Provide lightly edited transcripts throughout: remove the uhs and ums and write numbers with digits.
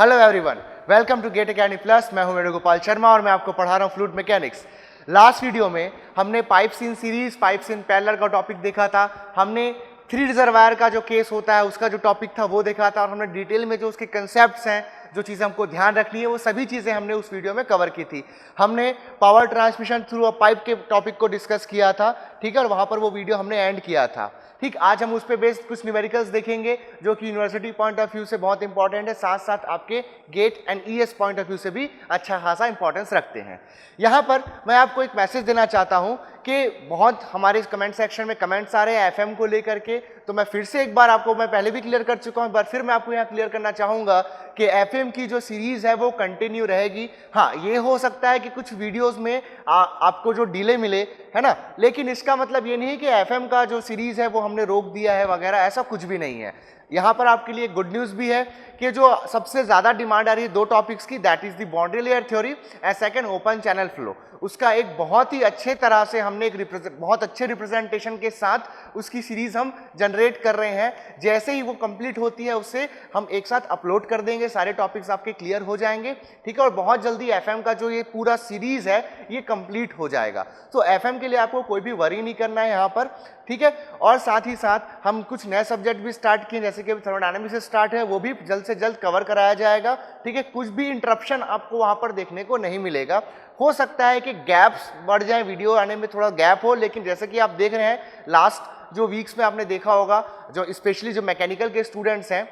Hello everyone, welcome to GATE academy plus. मैं हूं वेणुगोपाल शर्मा और मैं आपको पढ़ा रहा हूं फ्लूइड मैकेनिक्स। लास्ट वीडियो में हमने pipes in series, pipes in parallel का टॉपिक देखा था। हमने थ्री रिजर्वायर का जो केस होता है उसका जो टॉपिक था वो देखा था और हमने डिटेल में जो उसके कंसेप्ट्स हैं, जो चीज़ें हमको ध्यान रखनी है, वो सभी चीज़ें हमने उस वीडियो में कवर की थी। हमने power transmission through a pipe के टॉपिक को डिस्कस किया था, ठीक है, और वहाँ पर वो वीडियो हमने एंड किया था। ठीक, आज हम उस पर बेस्ड कुछ न्यूमेरिकल्स देखेंगे जो कि यूनिवर्सिटी पॉइंट ऑफ व्यू से बहुत इंपॉर्टेंट है, साथ साथ आपके GATE and ES point of view से भी अच्छा खासा इंपॉर्टेंस रखते हैं। यहाँ पर मैं आपको एक मैसेज देना चाहता हूँ कि बहुत हमारे कमेंट सेक्शन में कमेंट्स आ रहे हैं एफएम को लेकर के, तो मैं फिर से एक बार आपको, मैं पहले भी क्लियर कर चुका हूँ, पर फिर मैं आपको यहाँ क्लियर करना चाहूँगा कि एफएम की जो सीरीज़ है वो कंटिन्यू रहेगी। हाँ, ये हो सकता है कि कुछ वीडियोस में आपको जो डिले मिले, है ना, लेकिन इसका मतलब ये नहीं कि एफएम का जो सीरीज़ है वो हमने रोक दिया है वगैरह, ऐसा कुछ भी नहीं है। यहाँ पर आपके लिए गुड न्यूज़ भी है कि जो सबसे ज़्यादा डिमांड आ रही है दो टॉपिक्स की, that is the boundary layer theory and second open channel flow, उसका एक बहुत ही अच्छे तरह से हमने एक बहुत अच्छे रिप्रेजेंटेशन के साथ उसकी सीरीज़ हम जनरेट कर रहे हैं। जैसे ही वो कंप्लीट होती है उससे हम एक साथ अपलोड कर देंगे, सारे टॉपिक्स आपके क्लियर हो जाएंगे, ठीक है, और बहुत जल्दी एफएम का जो ये पूरा सीरीज़ है ये कंप्लीट हो जाएगा। तो एफएम के लिए आपको कोई भी वरी नहीं करना है यहाँ पर, ठीक है। और साथ ही साथ हम कुछ नए सब्जेक्ट भी स्टार्ट किए, जैसे कि थर्मोडायनामिक्स से स्टार्ट है, वो भी जल्द से जल्द कवर कराया जाएगा, ठीक है। कुछ भी इंटरप्शन आपको वहाँ पर देखने को नहीं मिलेगा। हो सकता है कि गैप्स बढ़ जाए, वीडियो आने में थोड़ा गैप हो, लेकिन जैसे कि आप देख रहे हैं लास्ट जो वीक्स में आपने देखा होगा, जो स्पेशली जो मैकेनिकल के स्टूडेंट्स हैं,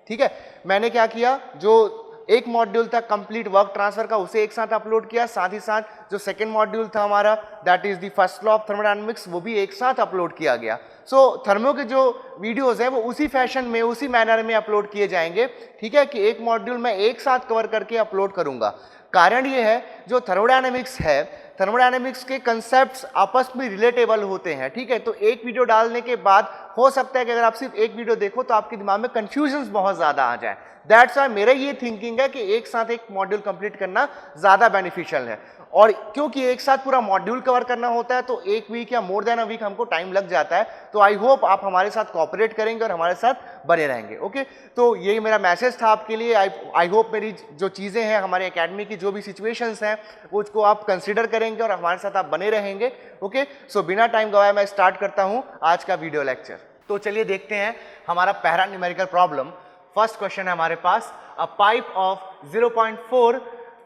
ठीक है, मैंने क्या किया, जो एक मॉड्यूल था कंप्लीट वर्क ट्रांसफर का, उसे एक साथ अपलोड किया, साथ ही साथ जो सेकंड मॉड्यूल था हमारा, that is the first law of thermodynamics, वो भी एक साथ अपलोड किया गया। सो थर्मो के जो वीडियोस हैं वो उसी फैशन में, उसी मैनर में अपलोड किए जाएंगे, ठीक है, कि एक मॉड्यूल मैं एक साथ कवर करके अपलोड करूंगा। कारण ये है, जो थर्मोडायनामिक्स है, थर्मोडायनामिक्स के कंसेप्ट्स आपस में रिलेटेबल होते हैं, ठीक है। तो एक वीडियो डालने के बाद हो सकता है कि अगर आप सिर्फ एक वीडियो देखो तो आपके दिमाग में कंफ्यूजन्स बहुत ज़्यादा आ जाए। दैट्स वाई मेरा ये थिंकिंग है कि एक साथ एक मॉड्यूल कंप्लीट करना ज़्यादा बेनिफिशियल है, और क्योंकि एक साथ पूरा मॉड्यूल कवर करना होता है तो एक वीक या मोर देन अ वीक हमको टाइम लग जाता है। तो आई होप आप हमारे साथ कोऑपरेट करेंगे और हमारे साथ बने रहेंगे, ओके। तो यही मेरा मैसेज था आपके लिए। आई होप मेरी जो चीज़ें हैं, हमारे एकेडमी की जो भी सिचुएशंस हैं, उसको आप कंसिडर करेंगे और हमारे साथ आप बने रहेंगे, ओके। सो बिना टाइम गवाए मैं स्टार्ट करता हूँ आज का वीडियो लेक्चर। तो चलिए देखते हैं हमारा पहला न्यूमेरिकल प्रॉब्लम। फर्स्ट क्वेश्चन है हमारे पास, a pipe of 0.4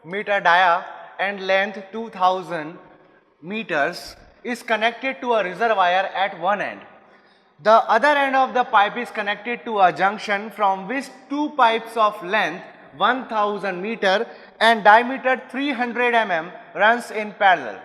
metre dia and length 2000 meters is connected to a reservoir at one end. The other end of the pipe is connected to a junction from which two pipes of length 1000 meter and diameter 300 mm runs in parallel.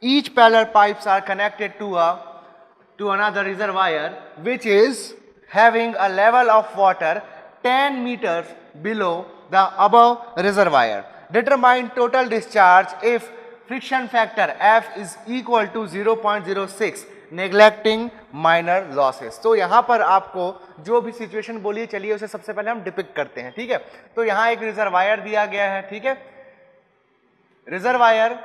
Each parallel pipes are connected to another reservoir which is having a level of water 10 meters below the above reservoir. Determine total discharge if friction factor F is equal to 0.06 neglecting minor losses. तो यहाँ पर आपको जो भी situation बोली, चलिए उसे सबसे पहले हम डिपिक्ट करते हैं, ठीक है। तो यहाँ एक रिजर्वायर दिया गया है, ठीक है, reservoir,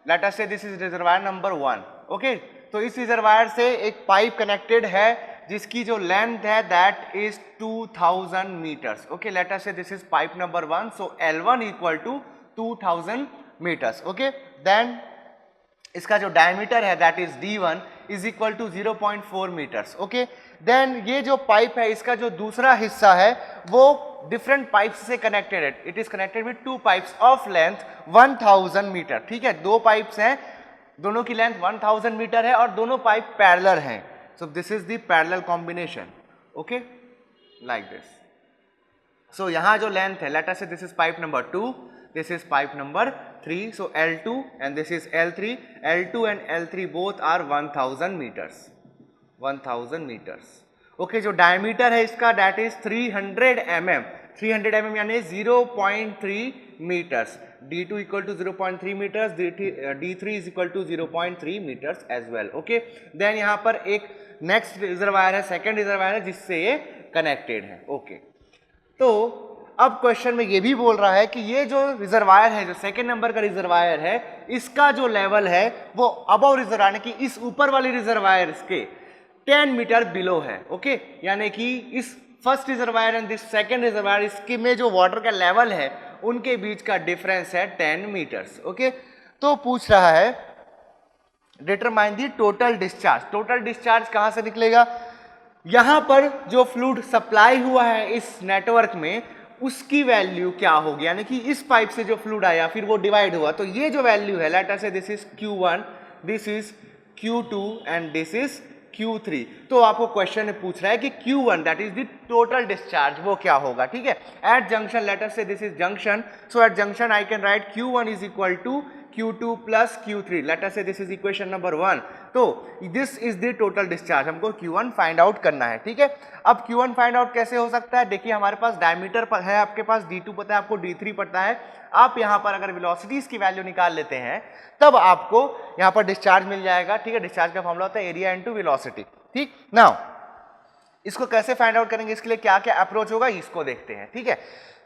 late us say this is reservoir number 1, okay. तो इस रिजर्वायर से एक पाइप कनेक्टेड है जिसकी जो लेंथ है that is 2000 metres, okay. Let us say this is pipe number 1, so L1 equal to 2000 metres, okay. Then इसका जो डायमीटर है that is D1 is equal to 0.4 metres, okay. Then ये जो pipe है इसका जो दूसरा हिस्सा है वो डिफरेंट पाइप्स से कनेक्टेड है। It is connected with two pipes of length 1000 metre, ठीक है। दो पाइप्स हैं, दोनों की लेंथ 1000 मीटर है और दोनों पाइप पैरेलल हैं। So this is the parallel combination, okay, like this. So यहाँ जो length है, let us say this is pipe number 2, this is pipe number 3, so L2 and this is L3. L2 and L3 both are 1000 meters, 1000 meters, okay। जो diameter है इसका that is 300 mm, 300 mm यानी 0.3 meters. D2 equal to 0.3 meters, D3 is equal to 0.3 meters as well, okay. Then यहाँ पर एक next reservoir है, second reservoir है जिससे ये कनेक्टेड है, ओके। तो अब क्वेश्चन में ये भी बोल रहा है कि ये जो रिजर्वायर है, जो सेकंड नंबर का रिजर्वायर है, इसका जो लेवल है वो अबव रिजर्वायर यानी कि इस ऊपर वाली रिजर्वायर के 10 मीटर बिलो है, ओके। यानी कि इस first reservoir and this second reservoir, इसके में जो वाटर का लेवल है उनके बीच का डिफरेंस है 10 मीटर्स। ओके, तो पूछ रहा है determine the total discharge. Total discharge कहां से निकलेगा? यहां पर जो फ्लूइड सप्लाई हुआ है इस नेटवर्क में उसकी वैल्यू क्या होगी, यानी कि इस पाइप से जो फ्लूइड आया फिर वो डिवाइड हुआ, तो ये जो वैल्यू है late us say this is Q1, this is Q2 and this is Q3। तो आपको क्वेश्चन में पूछ रहा है कि Q1 that is the total discharge वो क्या होगा। ठीक है, eight junction let us say this is junction, so at junction I can write Q1 is equal to Q2 plus Q3, let us say this is equation number 1। तो this is the total discharge, हमको Q1 find out करना है। ठीक है, अब Q1 find out कैसे हो सकता है? देखिए हमारे पास डायमीटर है, आपके पास D2 पता है, आपको D3 पता है। आप यहाँ पर अगर वेलोसिटीज की वैल्यू निकाल लेते हैं तब आपको यहाँ पर डिस्चार्ज मिल जाएगा। ठीक है, डिस्चार्ज का फॉर्मूला होता है एरिया इनटू वेलोसिटी। ठीक, नाउ इसको कैसे फाइंड आउट करेंगे, इसके लिए क्या क्या अप्रोच होगा इसको देखते हैं। ठीक है,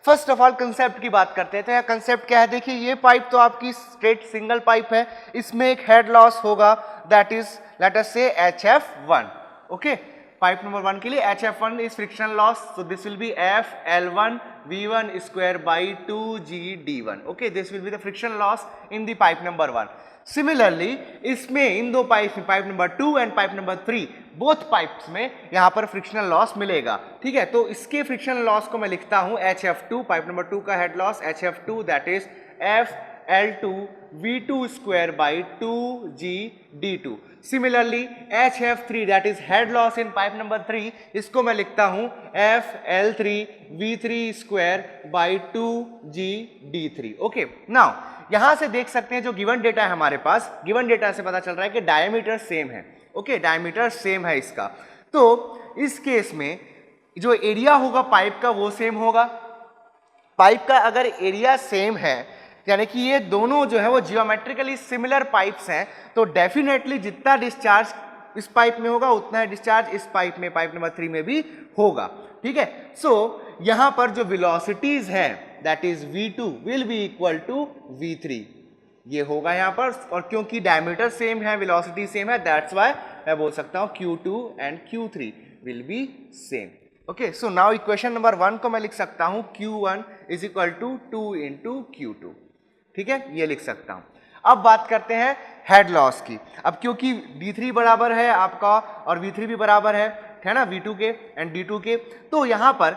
फर्स्ट ऑफ ऑल कंसेप्ट की बात करते हैं। तो यह कंसेप्ट क्या है? देखिए ये पाइप तो आपकी स्ट्रेट सिंगल पाइप है, इसमें एक हेड लॉस होगा दैट इज लेट अस से HF1। ओके, पाइप नंबर 1 के लिए HF1 is friction loss, so this will B FL1 V1 square by 2GD1। Okay, this will be the friction loss in the pipe number 1। Similarly इसमें इन दो pipe number 2 and pipe number 3 both pipes में यहां पर frictional loss मिलेगा। ठीक है, तो इसके फ्रिक्शनल लॉस को मैं लिखता हूं HF2, पाइप नंबर 2 का head loss HF2 that is FL2 V2 square by 2GD2। Similarly HF3 that is head loss in pipe number 3, इसको मैं लिखता हूं FL3 V3 square by 2GD3। Okay, now यहां से देख सकते हैं जो गिवन डेटा है हमारे पास, गिवन डेटा से पता चल रहा है कि डायमीटर सेम है। ओके, डायमीटर सेम है इसका, तो इस केस में जो एरिया होगा पाइप का वो सेम होगा। पाइप का अगर एरिया सेम है यानी कि ये दोनों जो है वो जियोमेट्रिकली सिमिलर पाइप्स हैं, तो डेफिनेटली जितना डिस्चार्ज इस पाइप में होगा उतना ही डिस्चार्ज इस पाइप में, पाइप नंबर 3 में भी होगा। ठीक है, सो यहां पर जो वेलोसिटीज है that is V2 will be equal to V3, ये होगा यहां पर, और क्योंकि डायमीटर सेम है, वेलोसिटी सेम है, दैट्स व्हाई मैं बोल सकता हूं Q2 and Q3 will be same. Okay, so now equation number 1 को मैं लिख सकता हूं Q1 is equal to 2 into Q2। ठीक है, ये लिख सकता हूं। अब बात करते हैं हेड लॉस की। अब क्योंकि D3 बराबर है आपका और V3 भी बराबर है ना, V2 के एंड D2 के, तो यहां पर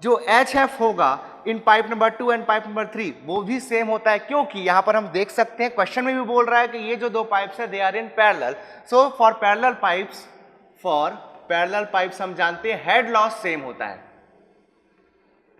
जो HF होगा in pipe number 2 and pipe number 3 वो भी सेम होता है, क्योंकि यहां पर हम देख सकते हैं क्वेश्चन में भी बोल रहा है कि ये जो दो पाइप्स है they are in parallel, so for parallel pipes हम जानते हैं हेड लॉस सेम होता है।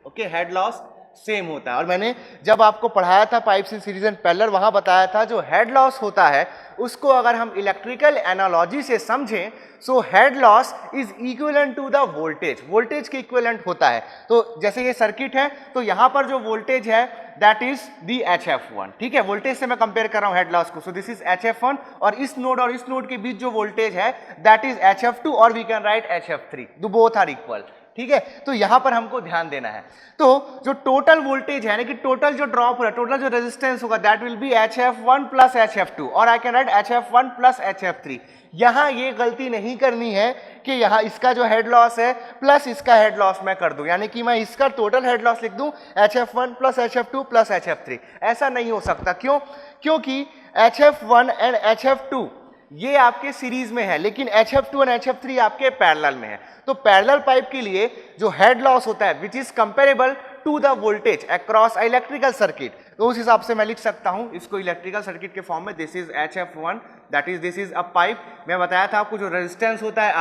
ओके, हेड लॉस सेम होता है, और मैंने जब आपको पढ़ाया था pipes in series and parallel वहां बताया था जो हेड लॉस होता है उसको अगर हम इलेक्ट्रिकल एनालॉजी से समझें, so head loss is equivalent to the voltage, voltage के इक्विवेलेंट होता है। तो जैसे ये सर्किट है तो यहां पर जो वोल्टेज है दैट इज दी HF1। ठीक है, वोल्टेज से मैं कंपेयर कर रहा हूं हेड लॉस को, सो दिस इज HF1, और इस नोड के बीच जो वोल्टेज है दैट इज HF2, और we can write HF3, both are equal. ठीक है, तो यहां पर हमको ध्यान देना है। तो जो टोटल वोल्टेज है यानी कि टोटल जो ड्रॉप हो रहा है, टोटल जो रेजिस्टेंस होगा that will be HF1 plus HF2, और I can right HF1 plus HF3। यहां ये गलती नहीं करनी है कि यहां इसका जो हेड लॉस है प्लस इसका हेड लॉस मैं कर दूं, यानी कि मैं इसका टोटल हेड लॉस लिख दूं HF1 plus HF2 plus HF3। ऐसा नहीं हो सकता, क्यों? क्योंकि HF1 एंड HF2 ये आपके सीरीज में है, लेकिन HF2 एंड HF3 आपके पैरेलल में है। तो पैरेलल पाइप के लिए जो हेड लॉस होता है which is comparable to the voltage across electrical circuit, तो उस हिसाब से मैं लिख सकता हूं इसको इलेक्ट्रिकल सर्किट के फॉर्म में, this is HF1 that is this is a pipe. मैं बताया था आपको जो रेजिस्टेंस होता है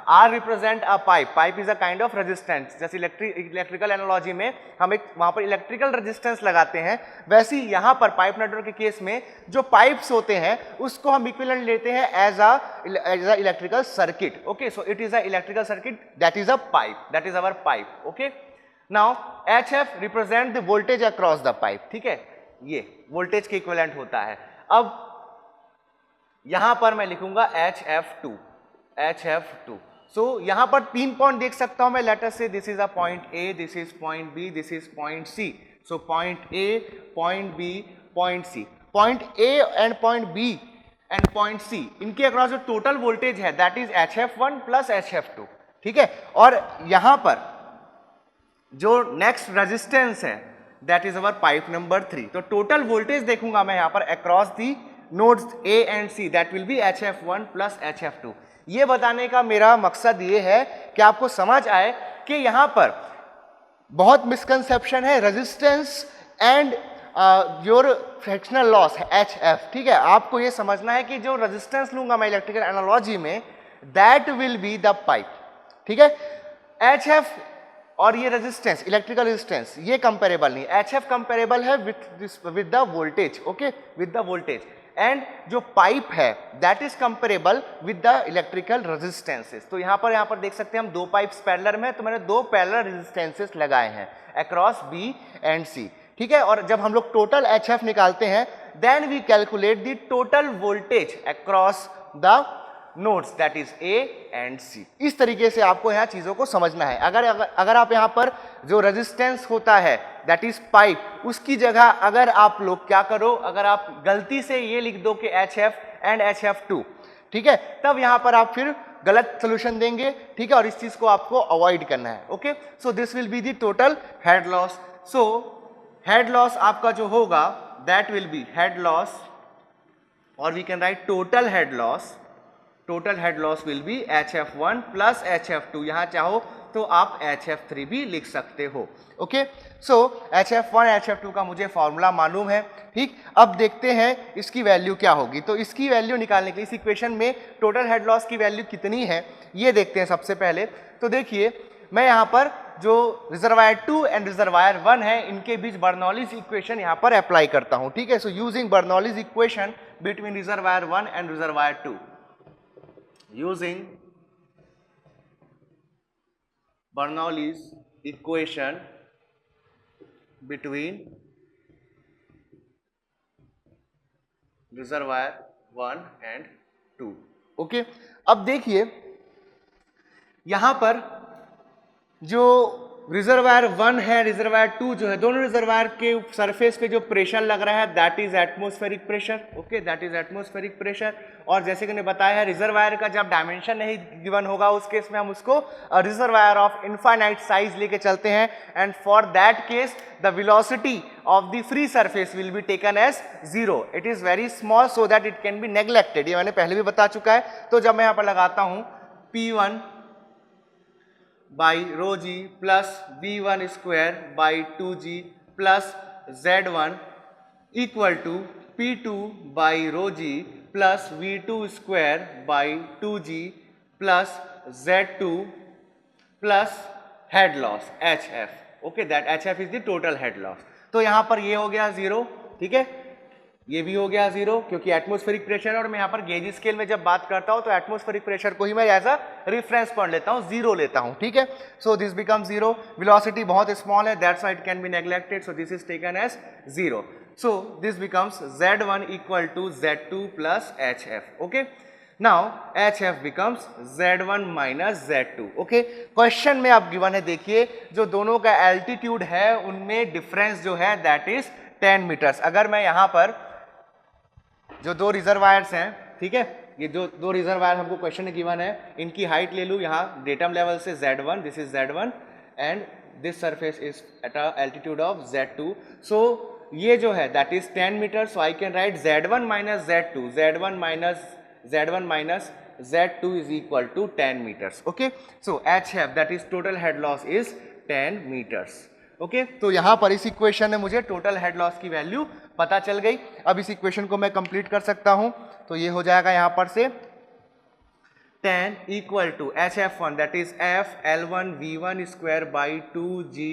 R represent a pipe, pipe is a kind of resistance. जैसे इलेक्ट्रिकल एनालॉजी में हम एक वहां पर इलेक्ट्रिकल रेजिस्टेंस लगाते हैं, वैसे ही यहां पर पाइप नेटवर्क के केस में जो पाइप्स होते हैं उसको हम इक्विवेलेंट लेते हैं as a electrical circuit. Okay, so it is a electrical circuit that is a pipe, that is our pipe. Okay, now HF represent the voltage across the pipe. ठीक है, ये वोल्टेज के इक्विवेलेंट होता है। अब यहां पर मैं लिखूंगा HF2। सो यहां पर 3 पॉइंट देख सकता हूं मैं, late us say this is a point A, this is point B, this is point C। So point A, point B, point C, point A and point B and point C, इनके across जो total voltage है that is HF1 plus HF2। ठीक है, और यहां पर जो next resistance है that is our pipe number 3। तो टोटल वोल्टेज देखूंगा मैं यहाँ पर across the nodes A and C that will be HF1 plus HF2। ये बताने का मेरा मकसद ये है कि आपको समझ आए कि यहाँ पर बहुत मिसकंसेप्शन है resistance and your fractional loss HF। ठीक है, आपको ये समझना है कि जो रेजिस्टेंस लूंगा मैं इलेक्ट्रिकल एनालॉजी में that will be the pipe. ठीक है, HF और ये रेजिस्टेंस इलेक्ट्रिकल रेजिस्टेंस ये कंपेरेबल नहीं, HF कंपेरेबल है with the voltage. Okay, with the voltage, and जो पाइप है that is comparable with the electrical resistances. तो यहाँ पर देख सकते हैं हम दो पाइप्स पैरेलल में, तो मैंने दो पैरेलल रेजिस्टेंसेस लगाए हैं अक्रॉस B एंड C। ठीक है, और जब हम लोग टोटल HF निकालते हैं then we calculate the total voltage across the nodes that is A and C। इस तरीके से आपको यहाँ चीजों को समझना है। अगर आप यहाँ पर जो रेजिस्टेंस होता है दैट इज पाइप, उसकी जगह अगर आप लोग क्या करो, अगर आप गलती से ये लिख दो कि HF एंड HF2, ठीक है, तब यहाँ पर आप फिर गलत सोल्यूशन देंगे। ठीक है, और इस चीज को आपको अवॉइड करना है। Okay, so this will be the total head loss. So head loss आपका जो होगा that will be head loss, और we can write total head loss. Total head loss will be HF1 plus HF2। यहां चाहो तो आप HF3 भी लिख सकते हो। ओके, सो HF1 HF2 का मुझे फॉर्मूला मालूम है। ठीक, अब देखते हैं इसकी वैल्यू क्या होगी। तो इसकी वैल्यू निकालने के लिए इस इक्वेशन में टोटल हेड लॉस की वैल्यू कितनी है ये देखते हैं सबसे पहले। तो देखिए मैं यहाँ पर जो रिजर्वायर 2 एंड रिजर्वायर 1 है इनके बीच बर्नौलीज इक्वेशन यहाँ पर अप्लाई करता हूँ। ठीक है, so using Bernoulli's equation between reservoir 1 and reservoir 2, using Bernoulli's equation between reservoir 1 and 2। Okay, अब देखिए यहां पर जो रिजर्वायर 1 है रिजर्वायर 2 जो है, दोनों रिजर्वायर के सरफेस पे जो प्रेशर लग रहा है that is atmospheric pressure. Okay, that is atmospheric pressure. और जैसे कि मैंने बताया है रिजर्वायर का जब डायमेंशन नहीं गिवन होगा उस केस में हम उसको रिजर्वायर ऑफ इनफाइनाइट साइज लेके चलते हैं, and for that case the velocity of the free surface will be taken as 0। It is very small so that it can be neglected. ये मैंने पहले भी बता चुका है। तो जब मैं यहाँ पर लगाता हूँ P1 by rho ji plus V1 square by 2G plus Z1 equal to P2 by rho ji plus V2 square by 2G plus Z2 plus head loss HF। Okay, that HF is the total head loss. तो यहाँ पर ये हो गया 0। ठीक है, ये भी हो गया 0 क्योंकि एटमॉस्फेरिक प्रेशर है, और मैं यहाँ पर गेज स्केल में जब बात करता हूँ तो एटमॉस्फेरिक प्रेशर को ही मैं एज अ रेफरेंस पॉइंट लेता हूँ, 0 लेता हूँ। ठीक है, सो दिस बिकम 0। वेलोसिटी बहुत स्मॉल है that's why it can be neglected, so this is taken as 0। So this becomes Z1 equal to Z2 plus HF। Okay, now HF becomes Z1 minus Z2। Okay, question में आप given है, देखिए जो दोनों का altitude है उनमें difference जो है दैट इज 10 मीटर्स। अगर मैं यहाँ पर जो दो रिजर्वायर्स हैं, ठीक है, ये जो दो रिजर्वायर हमको क्वेश्चन में गिवन है इनकी हाइट ले लूँ यहाँ डेटम लेवल से Z1, this is Z1 and this surface is at a altitude of Z2। So ये जो है that is 10 metre. So I can write Z1 minus Z2, Z1 minus Z2 is equal to 10 metres. Okay, so HF that is total head loss is 10 metres. Okay, तो यहाँ पर इस equation में मुझे total head loss की value पता चल गई। अब इस इक्वेशन को मैं कंप्लीट कर सकता हूँ, तो ये हो जाएगा यहाँ पर से 10 equal to HF1 that is F L1 V1 square by 2G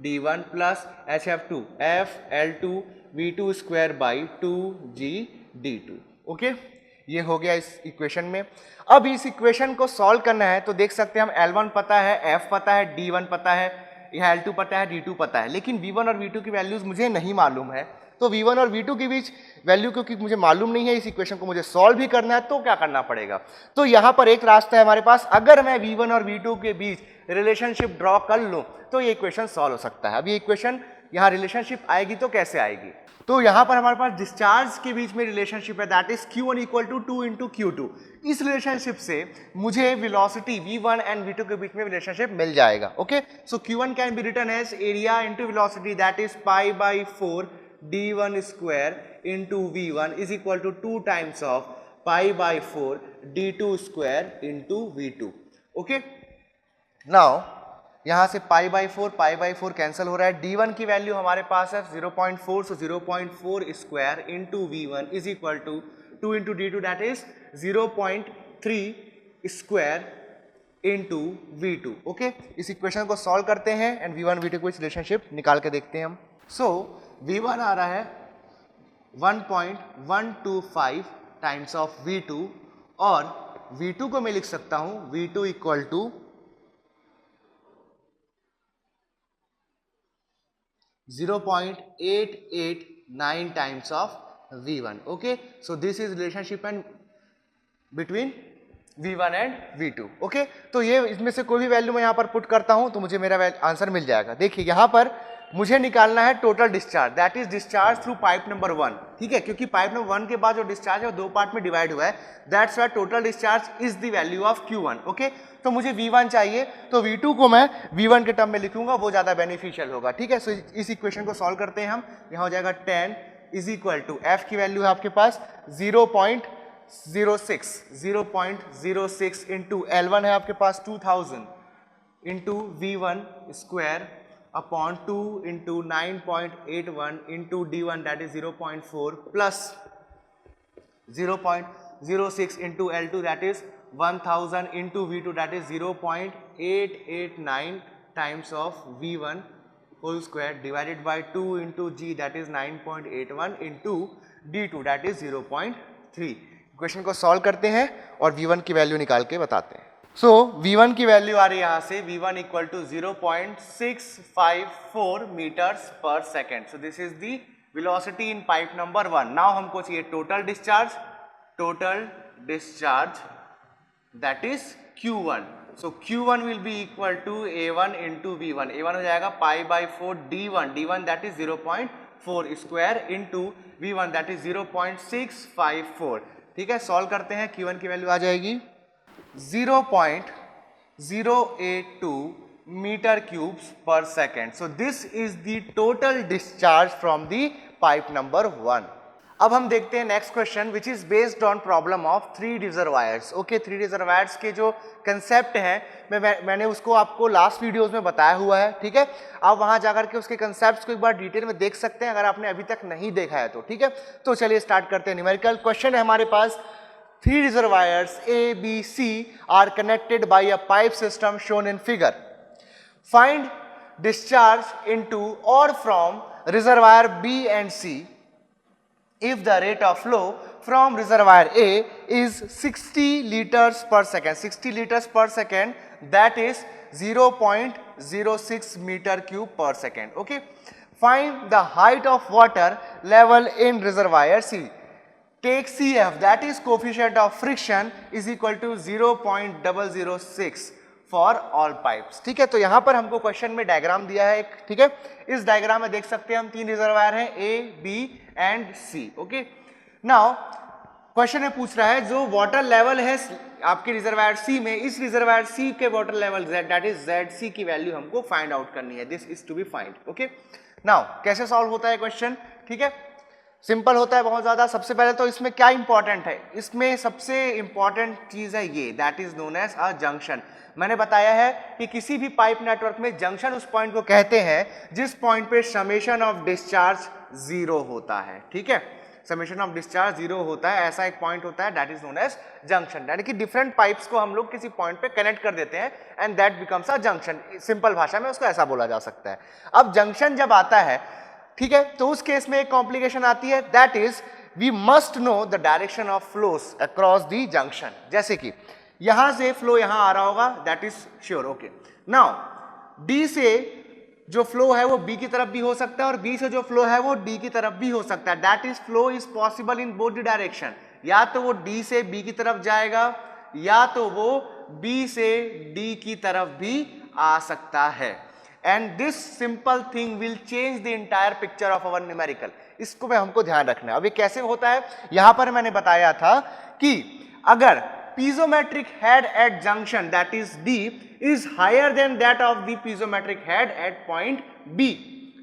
D1 plus HF2 F L2 V2 square by 2G D2। Okay, ये हो गया इस इक्वेशन में। अब इस इक्वेशन को सॉल्व करना है तो देख सकते हैं हम L1 पता है, F पता है, D1 पता है, यह L2 पता है, D2 पता है, लेकिन V1 और V2 की वैल्यूज मुझे नहीं मालूम है। तो V1 और V2 के बीच वैल्यू क्योंकि मुझे मालूम नहीं है, इस इक्वेशन को मुझे सॉल्व भी करना है, तो क्या करना पड़ेगा? तो यहाँ पर एक रास्ता है हमारे पास, अगर मैं V1 और V2 के बीच रिलेशनशिप ड्रॉ कर लूँ तो ये इक्वेशन सॉल्व हो सकता है। अब ये इक्वेशन यहाँ रिलेशनशिप आएगी तो कैसे आएगी? तो यहां पर हमारे पास डिस्चार्ज के बीच में रिलेशनशिप है, that is Q1 equal to 2 into Q2। इस रिलेशनशिप से मुझे वेलोसिटी V1 एंड V2 के बीच में रिलेशनशिप मिल जाएगा। Okay, so Q1 can be written as area into velocity, that is pi by 4 d1 square into V1 is equal to 2 times of pi by 4 d2 square into V2। Okay, now यहां से पाई by 4 cancel हो रहा है। d1 की value हमारे पास है 0.4, so 0.4 square into V1 is equal to 2 into d2 that is 0.3 square into V2। Okay, इस इक्वेशन को सॉल्व करते हैं एंड V1 V2 को इस रिलेशनशिप निकाल के देखते हैं हम। सो V1 आ रहा है 1.125 टाइम्स ऑफ V2 और V2 को मैं लिख सकता हूं V2 equal to 0.889 times of V1. Okay, so this is relationship and between V1 and V2. Okay, तो ये इसमें से कोई भी वैल्यू मैं यहाँ पर पुट करता हूँ तो मुझे मेरा आंसर मिल जाएगा। देखिए यहाँ पर मुझे निकालना है total discharge, that is discharge through pipe number 1। ठीक है, क्योंकि पाइप नंबर 1 के बाद जो डिस्चार्ज है वो 2 पार्ट में डिवाइड हुआ है, that's why total discharge is the value of Q1। Okay, तो मुझे V1 चाहिए तो V2 को मैं V1 के टर्म में लिखूंगा, वो ज्यादा बेनिफिशियल होगा। ठीक है, सो इस इक्वेशन को सॉल्व करते हैं हम। यहाँ हो जाएगा 10 इज इक्वल टू F की वैल्यू है आपके पास 0.06 इंटू L1 है आपके पास 2000 into V1 square upon 2 into 9.81 into D1 that is 0.4 plus 0.06 into L2 that is 1000 into V2 that is 0.889 times of V1 whole square divided by 2 into G that is 9.81 into D2 that is 0.3। Equation को solve करते हैं और V1 की value निकाल के बताते हैं। सो V1 की वैल्यू आ रही है यहां से V1 इक्वल टू 0.654 मीटर्स पर second. So this is the velocity in pipe number 1। Now हमको चाहिए total discharge that is Q1। So Q1 will be equal to A1 into V1। A1 हो जाएगा pi by 4 D1 that is 0.4 square into V1 that is 0.654। ठीक है, solve करते हैं। Q1 की value आ जाएगी 0.082 meter cubes per second. So this is the total discharge from the pipe number 1. अब हम देखते हैं next question which is based on problem of 3 reservoirs. Okay, 3 reservoirs के जो कंसेप्ट हैं मैंने उसको आपको लास्ट वीडियोस में बताया हुआ है। ठीक है, आप वहां जाकर के उसके कंसेप्ट्स को एक बार डिटेल में देख सकते हैं अगर आपने अभी तक नहीं देखा है तो। ठीक है, तो चलिए स्टार्ट करते हैं। न्यूमेरिकल क्वेश्चन है हमारे पास। 3 reservoirs A, B, C are connected by a pipe system shown in figure. Find discharge into or from reservoir B and C if the rate of flow from reservoir A is 60 liters per second. 60 liters per second, that is 0.06 meter cube per second. Okay. Find the height of water level in reservoir C. Take CF, that is coefficient of friction, is equal to 0.006 for all pipes. ठीक है, तो यहां पर हमको question में diagram दिया है एक। ठीक है, इस डायग्राम में देख सकते हैं हम 3 रिजर्वायर हैं A, B and C। Okay, now question में पूछ रहा है जो वाटर लेवल है आपके रिजर्वायर C में, इस रिजर्वायर C के water level that is ZC की वैल्यू हमको फाइंड आउट करनी है। This is to be find. Okay, now कैसे सॉल्व होता है क्वेश्चन? ठीक है, सिंपल होता है बहुत ज्यादा। सबसे पहले तो इसमें क्या इंपॉर्टेंट है, इसमें सबसे इंपॉर्टेंट चीज है ये, that is known as a junction. मैंने बताया है कि किसी भी पाइप नेटवर्क में जंक्शन उस पॉइंट को कहते हैं जिस पॉइंट पे समेशन ऑफ डिस्चार्ज 0 होता है। ठीक है, समेशन ऑफ डिस्चार्ज 0 होता है, ऐसा एक पॉइंट होता है, that is known as junction. यानी कि डिफरेंट पाइप्स को हम लोग किसी पॉइंट पे कनेक्ट कर देते हैं and that becomes a junction. Simple भाषा में उसको ऐसा बोला जा सकता है। अब जंक्शन जब आता है, ठीक है, तो उस केस में एक कॉम्प्लिकेशन आती है, that is we must know the direction of flows across the junction. जैसे कि यहां से फ्लो यहां आ रहा होगा, that is sure. Okay, now D से जो फ्लो है वो बी की तरफ भी हो सकता है और बी से जो फ्लो है वो डी की तरफ भी हो सकता है। That is flow is possible in both the direction. या तो वो डी से बी की तरफ जाएगा या तो वो बी से डी की तरफ भी आ सकता है। And this simple thing will change the entire picture of our numerical. इसको पे हमको ध्यान रखना है। अब ये कैसे होता है, यहां पर मैंने बताया था कि अगर piezometric head at junction that is D is higher than that of the piezometric head at point B,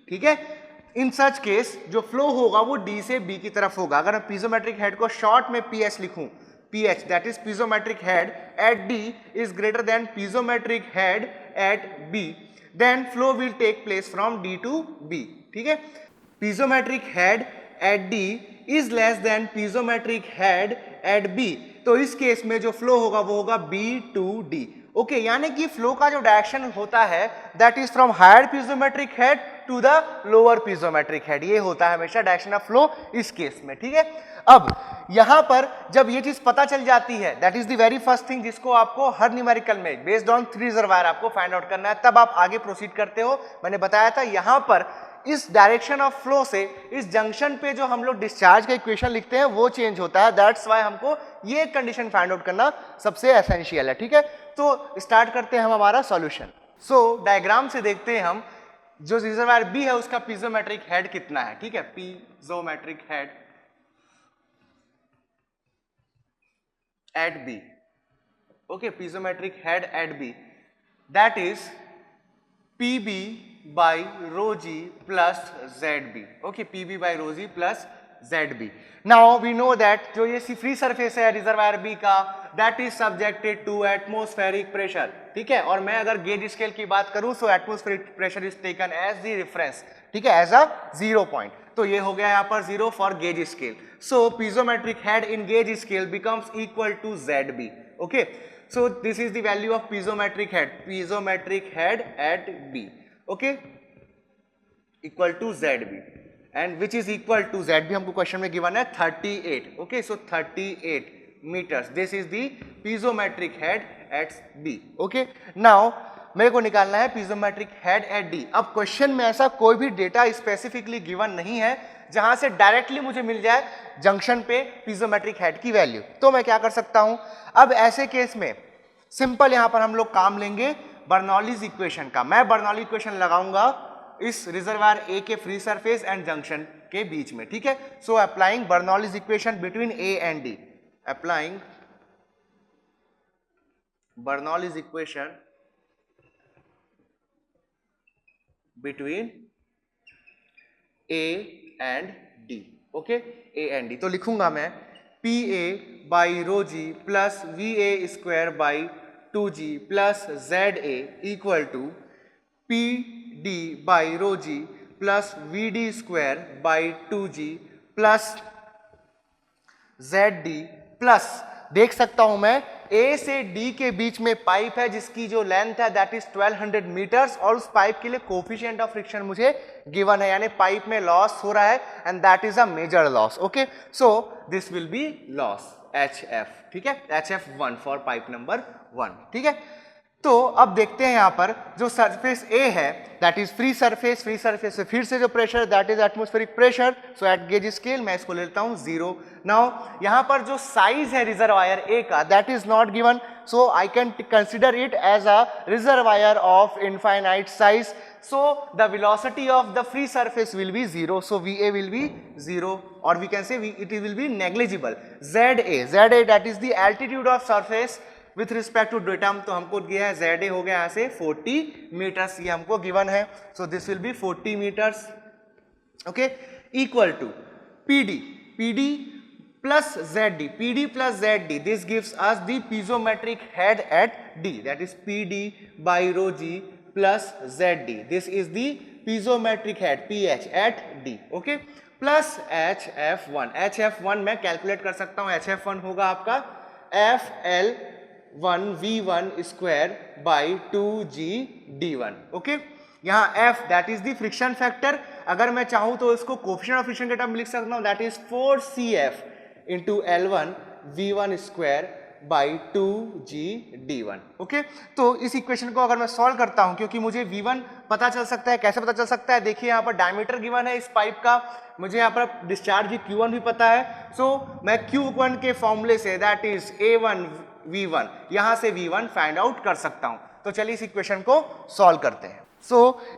ठीक है, इन सच केस जो फ्लो होगा वो D से B की तरफ होगा। अगर मैं piezometric head को शॉर्ट में PS लिखूं, PH that is piezometric head at D is greater than piezometric head at B, then flow will take place from D to B, ठीक है। piezometric head at D is less than piezometric head at B, तो इस case में जो flow होगा वो होगा B to D, okay, यानी कि फ्लो का जो डायरेक्शन होता है that is from higher piezometric head to the lower piezometric head, ये होता है हमेशा डायरेक्शन ऑफ फ्लो इस केस में, ठीक है। अब यहां पर जब ये चीज पता चल जाती है, that is the very first thing जिसको आपको हर न्यूमेरिकल में बेस्ड ऑन 3 रिजर्वायर आपको फाइंड आउट करना है, तब आप आगे प्रोसीड करते हो। मैंने बताया था यहां पर इस डायरेक्शन ऑफ फ्लो से इस जंक्शन पे जो हम लोग डिस्चार्ज का इक्वेशन लिखते हैं वो चेंज होता है, दैट्स व्हाई हमको ये कंडीशन फाइंड आउट करना सबसे एसेंशियल है, ठीक है। तो स्टार्ट करते हैं हम हमारा सॉल्यूशन। सो डायग्राम से देखते हैं हम जो रिजर्वायर बी है उसका piezometric हेड कितना है, ठीक है, piezometric head at B, okay, piezometric head at B that is PB by rho g plus ZB, okay, PB by rho g plus ZB. Now we know that जो ये free surface है reservoir B का that is subjected to atmospheric pressure, ठीक है, और मैं अगर gauge scale की बात करूं so atmospheric pressure is taken as the reference, ठीक है, as a 0 point, तो ये हो गया यहाँ पर 0 for gauge scale. So piezometric head in gauge scale becomes equal to ZB, okay. So this is the value of piezometric head at B, okay, equal to ZB, and which is equal to ZB हमको question में given है 38, okay, so 38 meters. This is the piezometric head at B, okay. Now मेरे को निकालना है piezometric head at D. अब question में ऐसा कोई भी डेटा स्पेसिफिकली गिवन नहीं है जहां से डायरेक्टली मुझे मिल जाए जंक्शन पे piezometric हेड की वैल्यू, तो मैं क्या कर सकता हूं, अब ऐसे केस में सिंपल यहां पर हम लोग काम लेंगे बर्नौलीज इक्वेशन का। मैं बर्नौली इक्वेशन लगाऊंगा इस रिजर्वायर ए के फ्री सरफेस एंड जंक्शन के बीच में, ठीक है। So applying Bernoulli's equation between A and D, applying Bernoulli's equation between A and D, okay, A and D, तो लिखूंगा मैं PA by rho ji plus VA square by 2G plus ZA equal to PD by rho ji plus VD square by 2G plus ZD plus, देख सकता हूं मैं A से D के बीच में पाइप है जिसकी जो लेंथ है दैट इज 1200 मीटर्स, और उस पाइप के लिए कोफिशिएंट ऑफ फ्रिक्शन मुझे गिवन है, यानी पाइप में लॉस हो रहा है and that is a major loss, okay. So this will be loss HF, ठीक है, HF1 फॉर पाइप नंबर 1, ठीक है। तो अब देखते हैं यहां पर जो सरफेस A है दैट इज फ्री सरफेस से फिर से जो pressure that is atmospheric pressure, so at gauge scale मैं इसको ले लेता हूं 0। नाउ यहां पर जो साइज है रिजर्वायर A का that is not given, so I can consider it as a reservoir of infinite size, so the velocity of the free surface will be 0, so VA will be 0, or we can say it will be negligible. ZA that is the altitude of surface with respect to datum, तो हमको दिया है ZA हो गया यहाँ से 40 metres, ये हमको गिवन है, so this will be 40 meters, okay, equal to PD plus ZD, this gives us the piezometric head at D, that is PD by rho G plus ZD, this is the piezometric head PH at D, okay, plus HF1 मैं calculate कर सकता हूँ, HF1 होगा आपका FL1 V1 square by 2GD1, okay. यहाँ F that is the friction factor, अगर मैं चाहूँ तो इसको कोफिशिएंट ऑफ फ्रिक्शन के टर्म में लिख सकता हूँ, that is 4CF into L1 V1 square by 2GD1, okay. तो इस इक्वेशन को अगर मैं सॉल्व करता हूं, क्योंकि मुझे V1 पता चल सकता है, कैसे पता चल सकता है, देखिए यहाँ पर डायमीटर गिवन है इस पाइप का, मुझे यहाँ पर डिस्चार्ज की Q1 भी पता है, सो मैं Q1 के फॉर्मूले say that is A1 V1 यहां से V1 फाइंड आउट कर सकता हूं। तो चलिए इस इक्वेशन को सॉल्व करते हैं।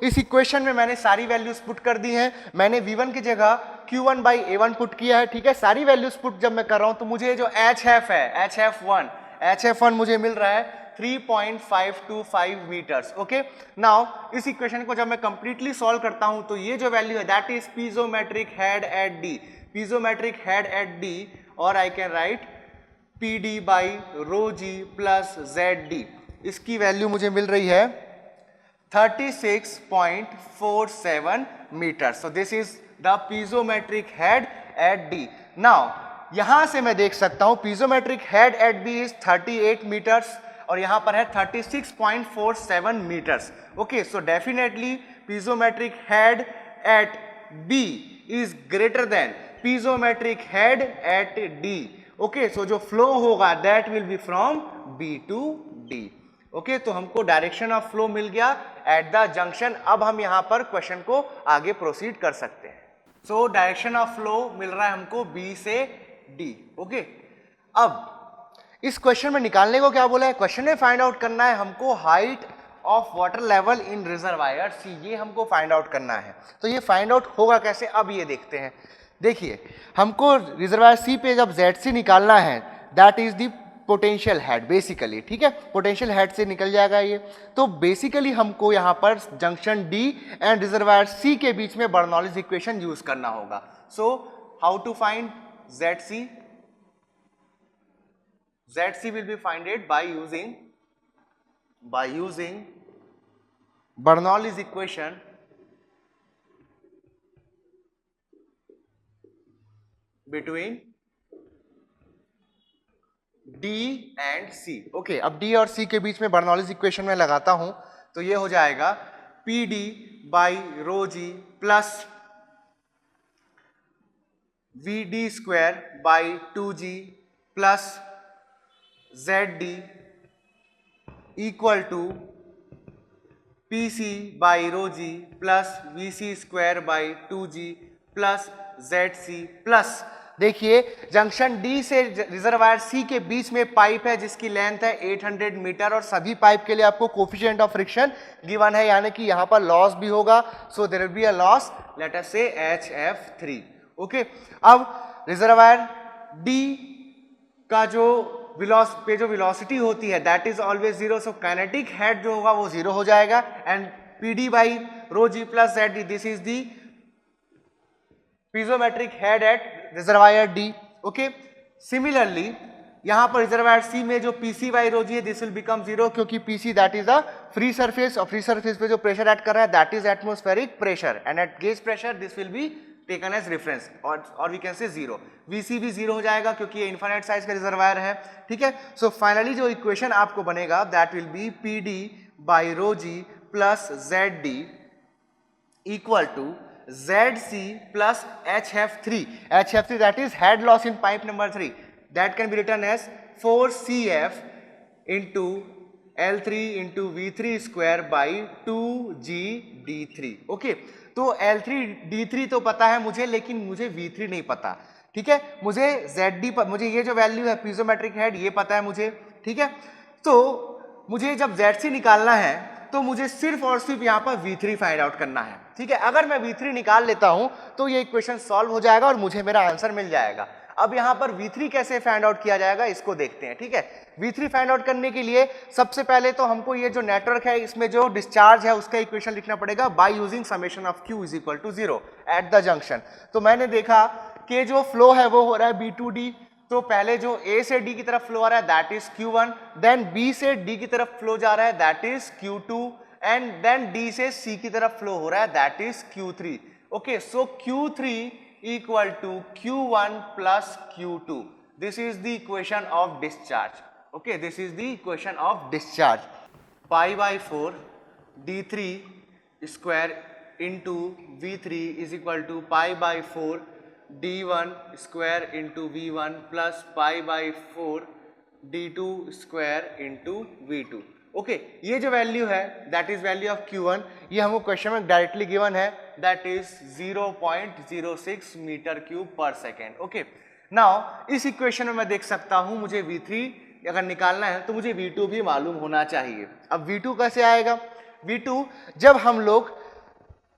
इस इक्वेशन में मैंने सारी वैल्यूज पुट कर दी हैं। मैंने V1 की जगह Q1 बाई A1 पुट किया है, ठीक है। सारी वैल्यूज पुट जब मैं कर रहा हूं तो मुझे जो HF है, HF1 मुझे मिल रहा है 3.525 मीटर्स। ओके, नाउ इस इक्वेशन को जब मैं कंप्लीटली सॉल्व करता हूं तो ये जो वैल्यू है that is piezometric head at D, piezometric head at D, और I can write PD by rho ji plus ZD। इसकी वैल्यू मुझे मिल रही है 36.47 meters. So this is the piezometric head at D. Now यहां से मैं देख सकता हूं piezometric head at B is 38 meters और यहां पर है 36.47 meters. Okay, so definitely piezometric head at B is greater than piezometric head at D. Okay, so जो flow होगा that will be from B to D. Okay तो हमको direction of flow मिल गया eight the junction. अब हम यहां पर question को आगे प्रोसीड कर सकते हैं। सो डायरेक्शन ऑफ फ्लो मिल रहा है हमको B से D। ओके, अब इस क्वेश्चन में निकालने को क्या बोला है, क्वेश्चन में फाइंड आउट करना है हमको height of water level in reservoir C, ये हमको फाइंड आउट करना है। तो ये फाइंड आउट होगा कैसे, अब ये देखते हैं। देखिए हमको रिजर्वायर सी पे जब ZC निकालना है that is the potential head basically, ठीक है। पोटेंशियल हेड से निकल जाएगा ये। तो बेसिकली हमको यहाँ पर junction D and reservoir C के बीच में बर्नौलीज इक्वेशन यूज करना होगा। So how to find ZC? ZC will be founded by using Bernoulli's equation between D and C। Okay, अब D और C के बीच में बर्नौलीज इक्वेशन में लगाता हूं तो ये हो जाएगा PD by rho ji plus VD square by 2G plus ZD equal to PC by rho ji plus VC square by 2G plus ZC plus, देखिए जंक्शन डी से रिजर्वायर सी के बीच में पाइप है जिसकी लेंथ है 800 metre और सभी पाइप के लिए आपको कोफिशिएंट ऑफ फ्रिक्शन गिवन है, यानी कि यहां पर लॉस भी होगा। So there will be a loss, let us say HF3। Okay, अब रिजर्वायर डी का जो वेलोसिटी होती है that is always zero, so kinetic head जो होगा वो जीरो हो जाएगा and PD by rho ji plus ZD, this is the piezometric head at reservoir D। Okay, similarly यहां पर रिजर्वायर सी में जो PC बाई रो जी है दिस विल बिकम जीरो, क्योंकि PC that is a free surface और free surface पे जो pressure add कर रहा है that is atmospheric pressure and at gauge pressure this will be taken as reference और we can say zero. VC भी zero हो जाएगा क्योंकि ये इनफाइनाइट साइज का रिजर्वायर है, ठीक है। सो फाइनली जो इक्वेशन आपको बनेगा that will be PD by rho ji plus ZD equal to ZC plus HF3 that is head loss in pipe number 3, that can be written as 4CF into L3 into V3 square by 2GD3। Okay, तो L3D3 तो पता है मुझे, लेकिन मुझे V3 नहीं पता, ठीक है। मुझे ZD पर, मुझे ये जो वैल्यू है पीजोमेट्रिक हेड ये पता है मुझे, ठीक है। तो मुझे जब ZC निकालना है तो मुझे सिर्फ और सिर्फ यहाँ पर V3 फाइंड आउट करना है, ठीक है। अगर मैं V3 निकाल लेता हूं तो ये इक्वेशन सॉल्व हो जाएगा और मुझे मेरा आंसर मिल जाएगा। अब यहाँ पर V3 कैसे फाइंड आउट किया जाएगा इसको देखते हैं, ठीक है। V3 फाइंड आउट करने के लिए सबसे पहले तो हमको ये जो नेटवर्क है इसमें जो डिस्चार्ज है उसका इक्वेशन लिखना पड़ेगा by using summation of Q is equal to 0 at the junction. तो मैंने देखा कि जो फ्लो है वो हो रहा है B2D, तो पहले जो A से D की तरफ फ्लो आ रहा है that is Q1, then B से D की तरफ फ्लो जा रहा है that is Q2 and then D से C की तरफ फ्लो हो रहा है that is Q3। Okay, so Q3 equal to Q1 plus Q2, this is the equation of discharge. Okay, this is the equation of discharge. Pi by 4 D3 स्क्वायर into V3 is equal to pi by 4 D1 square into V1 plus pi by 4 D2 square into V2। Okay, ये जो value है that is value of Q1, ये हमको question में directly given है that is 0.06 metre cube पर second. Okay, now इस equation में मैं देख सकता हूं मुझे V3 अगर निकालना है तो मुझे V2 भी मालूम होना चाहिए। अब V2 कैसे आएगा, V2 जब हम लोग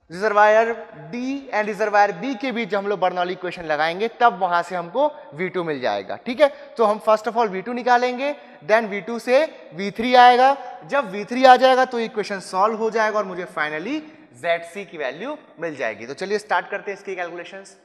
reservoir D and reservoir B के बीच जब हम लोग बर्नौली इक्वेशन लगाएंगे तब वहां से हमको V2 मिल जाएगा। ठीक है, तो हम फर्स्ट ऑफ ऑल V2 निकालेंगे, देन V2 से V3 आएगा। जब V3 आ जाएगा तो इक्वेशन सॉल्व हो जाएगा और मुझे फाइनली ZC की वैल्यू मिल जाएगी। तो चलिए स्टार्ट करते हैं इसकी कैलकुलेशंस।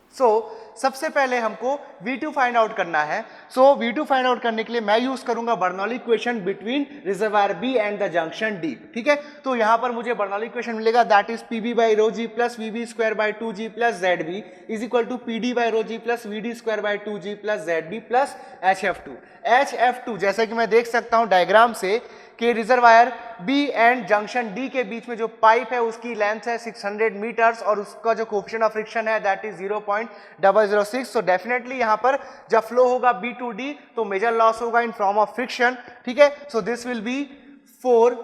सबसे पहले हमको V2 फाइंड आउट करना है। V2 फाइंड आउट करने के लिए मैं यूज करूंगा Bernoulli equation between reservoir B and the junction D। ठीक है, तो यहां पर मुझे बर्नौली इक्वेशन मिलेगा, that is PB by rho ji plus VB square by 2G plus ZB is equal to PD by rho ji plus VD square by 2G plus ZB plus HF2 जैसा कि मैं देख सकता हूं diagram से कि reservoir B and junction D के बीच में जो पाइप है उसकी लेंथ है 600 मीटर्स और उसका जो कोएफिशिएंट ऑफ फ्रिक्शन है दैट इज 0.006। सो डेफिनेटली यहां पर जब फ्लो होगा B to D तो मेजर लॉस होगा इन फॉर्म ऑफ फ्रिक्शन। ठीक है, so this will B 4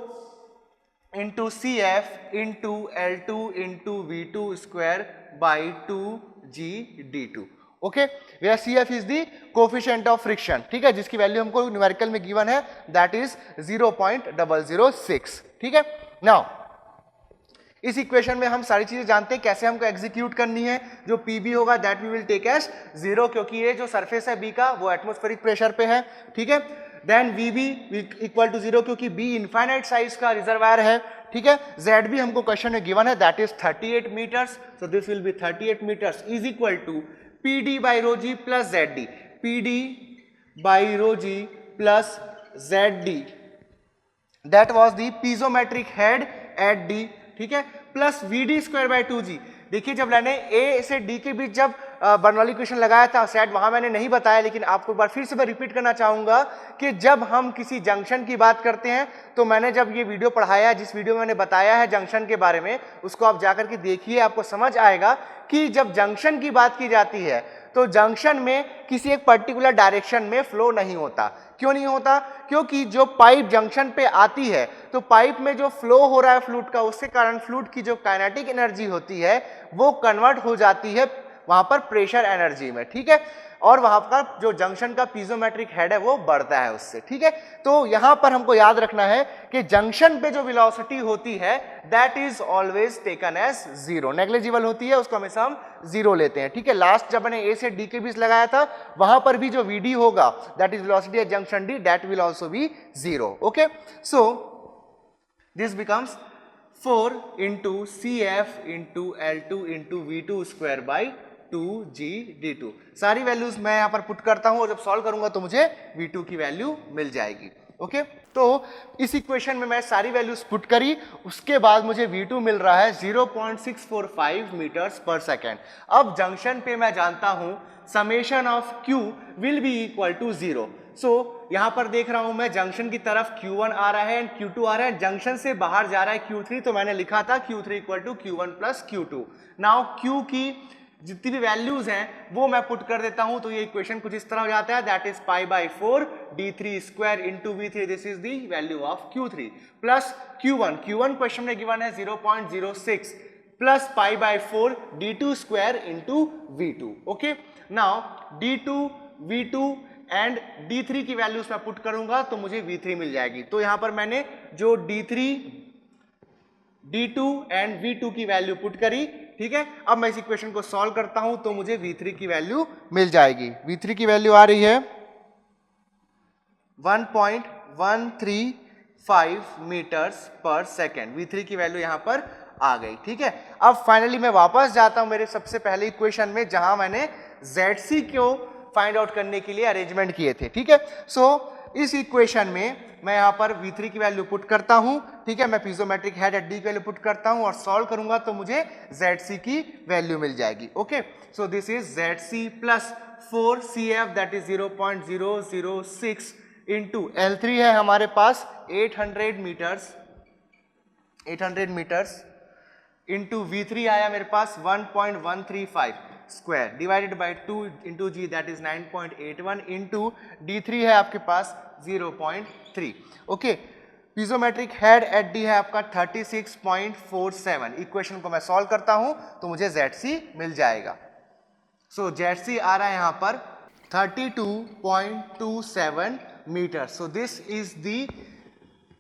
into CF into L2 into V2 square by 2GD2। Okay, where CF is the coefficient of friction. ठीक है, जिसकी value हमको numerical में given है दैट इज 0.006। ठीक है, नाउ इस इक्वेशन में हम सारी चीजें जानते हैं कैसे हमको एग्जीक्यूट करनी है। जो PB होगा that we will take as 0 क्योंकि ये जो सरफेस है B का वो एटमॉस्फेरिक प्रेशर पे है। ठीक है, देन VB इक्वल टू 0 क्योंकि B इनफाइनाइट साइज का रिजर्वायर है। ठीक है, ZB हमको क्वेश्चन में गिवन है that is 38 metres. So this will be 38 metres is equal to PD by rho ji plus ZD, PD by rho ji plus ZD that was the piezometric head at D। ठीक है, plus VD square by 2G। देखिए जब मैंने A से D के बीच जब Bernoulli equation लगाया था शायद वहां मैंने नहीं बताया, लेकिन आपको एक बार फिर से मैं रिपीट करना चाहूंगा कि जब हम किसी जंक्शन की बात करते हैं तो मैंने जब ये वीडियो पढ़ाया, जिस वीडियो में मैंने बताया है जंक्शन के बारे में, उसको आप जाकर के देखिए, आपको समझ आएगा कि जब जंक्शन की बात की जाती है तो जंक्शन में किसी एक पर्टिकुलर डायरेक्शन में फ्लो नहीं होता। क्यों नहीं होता? क्योंकि जो पाइप जंक्शन पे आती है तो पाइप में जो फ्लो हो रहा है फ्लूइड का, उसके कारण फ्लूइड की जो काइनेटिक एनर्जी होती है वो कन्वर्ट हो जाती है वहां पर प्रेशर एनर्जी में। ठीक है, और वहां पर जो जंक्शन का पीजोमेट्रिक हेड है वो बढ़ता है उससे। ठीक है, तो यहां पर हमको याद रखना है कि जंक्शन पे जो वेलोसिटी होती है that is always taken as 0, negligible होती है, उसको हमेशा हम 0 लेते हैं। ठीक है, लास्ट जब मैंने A से D के बीच लगाया था वहां पर भी जो VD होगा that is velocity at junction D that will also be 0। Okay, so this becomes 4 into CF into L2 into V2 square by 2GD2। सारी वैल्यूज मैं यहां पर पुट करता हूं और जब सॉल्व करूंगा तो मुझे V2 की वैल्यू मिल जाएगी। ओके, तो इस इक्वेशन में मैं सारी वैल्यूज पुट करी, उसके बाद मुझे V2 मिल रहा है 0.645 मीटर्स पर सेकेंड। अब जंक्शन पे मैं जानता हूं summation of Q will be equal to 0। So यहां पर देख रहा हूं मैं जंक्शन की तरफ Q1 आ रहा है एंड Q2 आ रहा है, जंक्शन से बाहर जा रहा है Q3, तो मैंने लिखा था Q3 equal to Q1 plus Q2। Now Q की जितनी भी वैल्यूज हैं वो मैं पुट कर देता हूं तो ये इक्वेशन कुछ इस तरह हो जाता है that is pi by 4 D3 स्क्वायर into V3, this is the value of Q3 plus Q1 question में गिवन है 0.06 plus pi by 4 D2 square into V2। Okay, now D2 V2 and D3 की वैल्यूज मैं put करूंगा तो मुझे V3 मिल जाएगी। तो यहां पर मैंने जो D3 D2 एंड V2 की वैल्यू पुट करी। ठीक है, अब मैं इस इक्वेशन को सॉल्व करता हूं तो मुझे V3 की वैल्यू मिल जाएगी। V3 की वैल्यू आ रही है 1.135 मीटर्स पर सेकेंड। V3 की वैल्यू यहां पर आ गई। ठीक है, अब फाइनली मैं वापस जाता हूं मेरे सबसे पहले इक्वेशन में जहां मैंने ZC को फाइंड आउट करने के लिए अरेंजमेंट किए थे। ठीक है, सो इस इक्वेशन में मैं यहां पर V3 की वैल्यू पुट करता हूं। ठीक है, मैं पीजोमेट्रिक हेड एट D की वैल्यू पुट करता हूं और सॉल्व करूंगा तो मुझे ZC की वैल्यू मिल जाएगी। Okay, so this is ZC plus 4 CF that is 0.006 into L3 है हमारे पास 800 मीटर्स इंटू V3 आया मेरे पास 1.135 square divided by 2 into G that is 9.81 into D3 है आपके पास 0.3। ओके, पीजोमेट्रिक हेड एट D है आपका 36.47। इक्वेशन को मैं सॉल्व करता हूं तो मुझे ZC मिल जाएगा। सो ZC आ रहा है यहां पर 32.27 metre. So this is the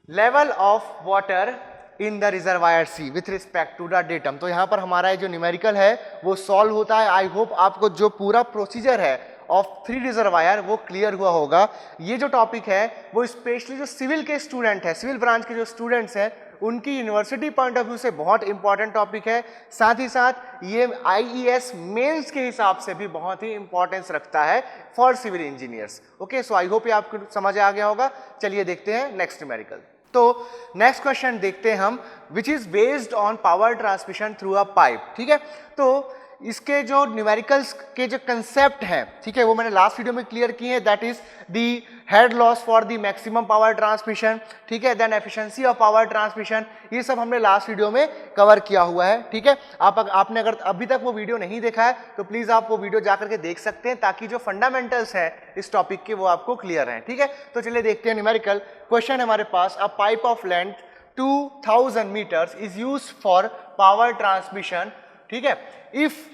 level of water in the reservoir C with respect to the datum. तो यहाँ पर हमारा जो न्यूमेरिकल है वो सॉल्व होता है। आई होप आपको जो पूरा प्रोसीजर है ऑफ 3 रिजर्वायर वो क्लियर हुआ होगा। ये जो टॉपिक है वो स्पेशली जो सिविल के स्टूडेंट है, सिविल ब्रांच के जो स्टूडेंट्स हैं, उनकी यूनिवर्सिटी पॉइंट ऑफ व्यू से बहुत इंपॉर्टेंट टॉपिक है। साथ ही साथ ये आईईएस मेंस के हिसाब से भी बहुत ही इंपॉर्टेंस रखता है for civil engineers. Okay, so I hope ये आपको समझ आ गया होगा। चलिए देखते हैं नेक्स्ट न्यूमेरिकल। तो नेक्स्ट क्वेश्चन देखते हैं हम, which is based on power transmission through a pipe. ठीक है, तो इसके जो न्यूमेरिकल्स के जो कंसेप्ट हैं, ठीक है, वो मैंने लास्ट वीडियो में क्लियर किए हैं। That is the head loss for the maximum power transmission, ठीक है, then efficiency of power transmission, ये सब हमने लास्ट वीडियो में कवर किया हुआ है। ठीक है, आपने अगर अभी तक वो वीडियो नहीं देखा है तो प्लीज आप वो वीडियो जाकर के देख सकते हैं, ताकि जो फंडामेंटल्स है इस टॉपिक के वो आपको क्लियर हैं। ठीक है, तो चलिए देखते हैं न्यूमेरिकल क्वेश्चन हमारे पास। A pipe of length 2000 metres is used for power transmission, ठीक है, if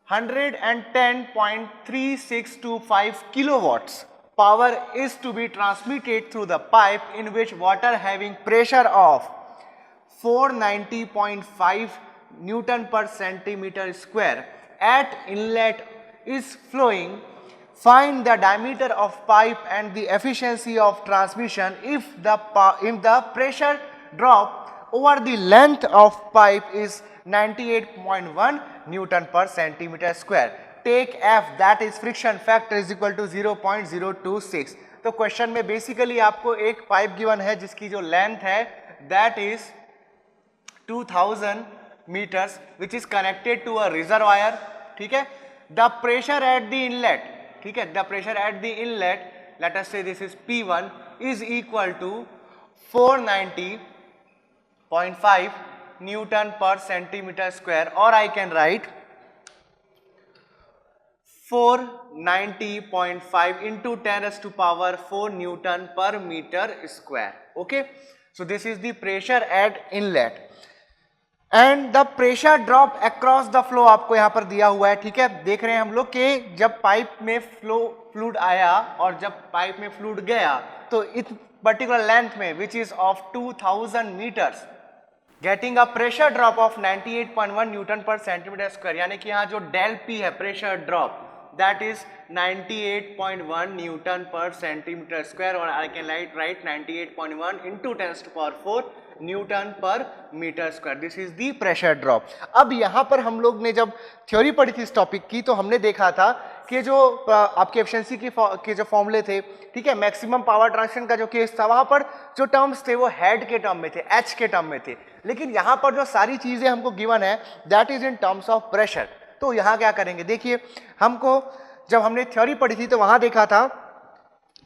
110.3625 kilowatts power is to be transmitted through the pipe in which water having pressure of 490.5 Newton per centimeter square at inlet is flowing. Find the diameter of pipe and the efficiency of transmission if the pressure drop over the length of pipe is 98.1 Newton per centimeter square. Take F, that is friction factor, is equal to 0.026. तो question में basically आपको एक pipe given है जिसकी जो length है that is 2000 meters which is connected to a reservoir. ठीक है, the pressure at the inlet, ठीक है, the pressure at the inlet, let us say this is P1, is equal to 490.5 Newton per centimeter square, or I can write 490.5 into 10 raised to power 4 Newton per meter square. Okay, so this is the pressure at inlet and the pressure drop across the flow आपको यहाँ पर दिया हुआ है। ठीक है, देख रहे हैं हम लोग कि जब पाइप में फ्लूड आया और जब पाइप में फ्लूड गया तो इस पर्टिकुलर लेंथ में which is of 2000 meters getting a pressure drop of 98.1 newton per centimetre square, यानी कि यहाँ जो डेल पी है pressure drop that is 98.1 newton per centimetre square, और I can write 98.1 into 10 to power 4 newton per metre square. This is the pressure drop. अब यहाँ पर हम लोग ने जब थ्योरी पढ़ी थी इस टॉपिक की तो हमने देखा था कि जो आपके एफिशिएंसी के जो फॉर्मूले थे, ठीक है, मैक्सिमम पावर ट्रांसमिशन का जो केस था वहां पर जो टर्म्स थे वो हेड के टर्म में थे, एच के टर्म में थे, लेकिन यहाँ पर जो सारी चीजें हमको गिवन है that is in terms of pressure. तो यहाँ क्या करेंगे, देखिए हमको जब हमने थ्योरी पढ़ी थी तो वहां देखा था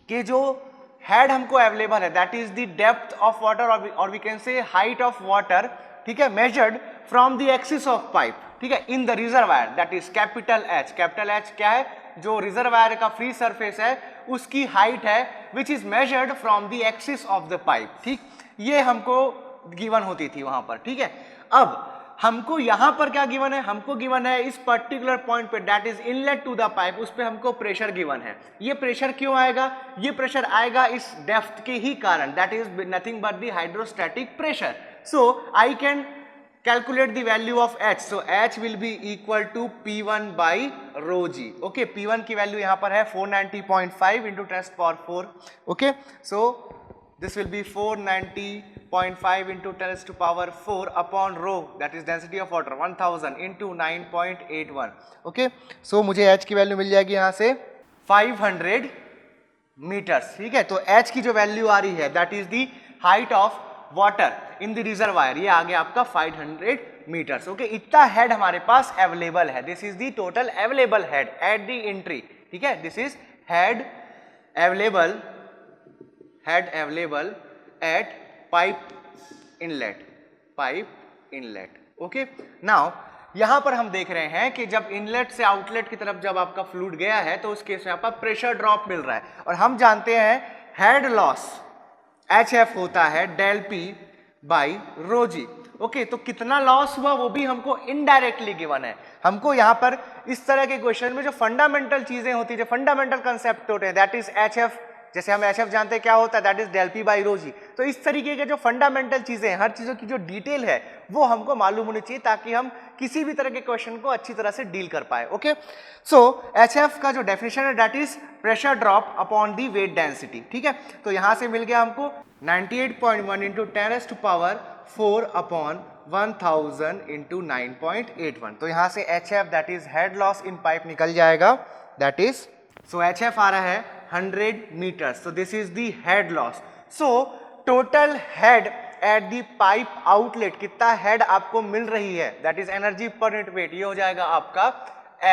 कि जो हेड हमको अवेलेबल है that is the depth of water और we can say height of water, ठीक है, measured from the axis of pipe, ठीक है, in the reservoir that is capital H. Capital H क्या है, जो रिजर्वायर का फ्री सरफेस है उसकी हाइट है which is measured from the axis of the pipe. ठीक, ये हमको गिवन होती थी वहां पर। ठीक है, अब हमको यहां पर क्या गिवन है, हमको गिवन है इस पर्टिकुलर पॉइंट पे that is inlet to the pipe, उस पे हमको प्रेशर गिवन है। ये प्रेशर क्यों आएगा, ये प्रेशर आएगा इस डेप्थ के ही कारण, that is nothing but the hydrostatic pressure. So I can calculate the value of H. So H will be equal to P1 by rho G. Okay, P1 की वैल्यू यहाँ पर है 490.5 into 10 power 4. Okay, so this will be 490.5 into 10 to power 4 upon rho, that is density of water 1000 into 9.81. Okay, so मुझे H की value मिल जाएगी यहाँ से 500 meters. ठीक है, तो H की जो वैल्यू आ रही है that is the height of water in the reservoir, ये आ गया आपका 500 मीटर्स। ओके, इतना हेड हमारे पास अवेलेबल है, this is the total available head at the entry. ठीक है, this is head available eight pipe inlet. Okay, now यहां पर हम देख रहे हैं कि जब इनलेट से आउटलेट की तरफ जब आपका फ्लूइड गया है तो उस केस में आपका प्रेशर ड्रॉप मिल रहा है, और हम जानते हैं हेड लॉस HF होता है del P by rho g. Okay, तो कितना लॉस हुआ वो भी हमको इनडायरेक्टली गिवन है। हमको यहाँ पर इस तरह के क्वेश्चन में जो फंडामेंटल चीजें होती है, जो फंडामेंटल कंसेप्ट होते हैं दैट इज HF जैसे हम HF जानते हैं क्या होता है, that is del P by rho g. तो इस तरीके के जो फंडामेंटल चीजें हैं, हर चीजों की जो डिटेल है वो हमको मालूम होनी चाहिए ताकि हम किसी भी तरह के क्वेश्चन को अच्छी तरह से डील कर पाए। ओके, सो HF का जो डेफिनेशन है that is pressure drop upon the weight density. ठीक है, तो यहां से मिल गया हमको 98.1 इंटू 10⁴ अपॉन 1000 इंटू 9.81। तो यहां से HF that is head loss in pipe निकल जाएगा, दैट इज सो HF आ रहा है 100 metres. so this is the head loss. so total head at the pipe outlet, कितना हेड आपको मिल रही है, that is energy per unit weight, ये हो जाएगा आपका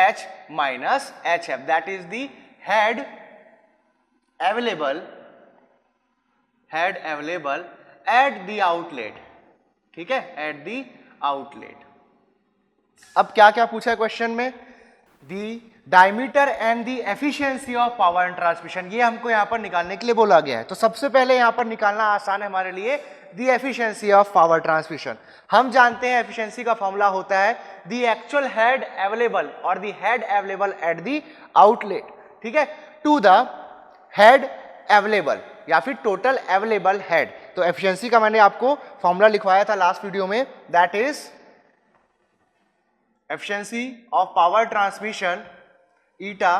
H minus HF, that is the head available at the outlet। ठीक है, at the outlet। अब क्या क्या पूछा है क्वेश्चन में, दी diameter and the efficiency of power and transmission, ये हमको यहाँ पर निकालने के लिए बोला गया है। तो सबसे पहले यहाँ पर निकालना आसान है हमारे लिए, दी एफिशिएंसी ऑफ पावर ट्रांसमिशन। हम जानते हैं एफिशिएंसी का फॉर्मूला होता है दी एक्चुअल हेड अवेलेबल और दी head available at the outlet. ठीक है, टू द हेड अवेलेबल या फिर टोटल अवेलेबल हेड। तो एफिशिएंसी का मैंने आपको फॉर्मूला लिखवाया था लास्ट वीडियो में, that is efficiency of power transmission eta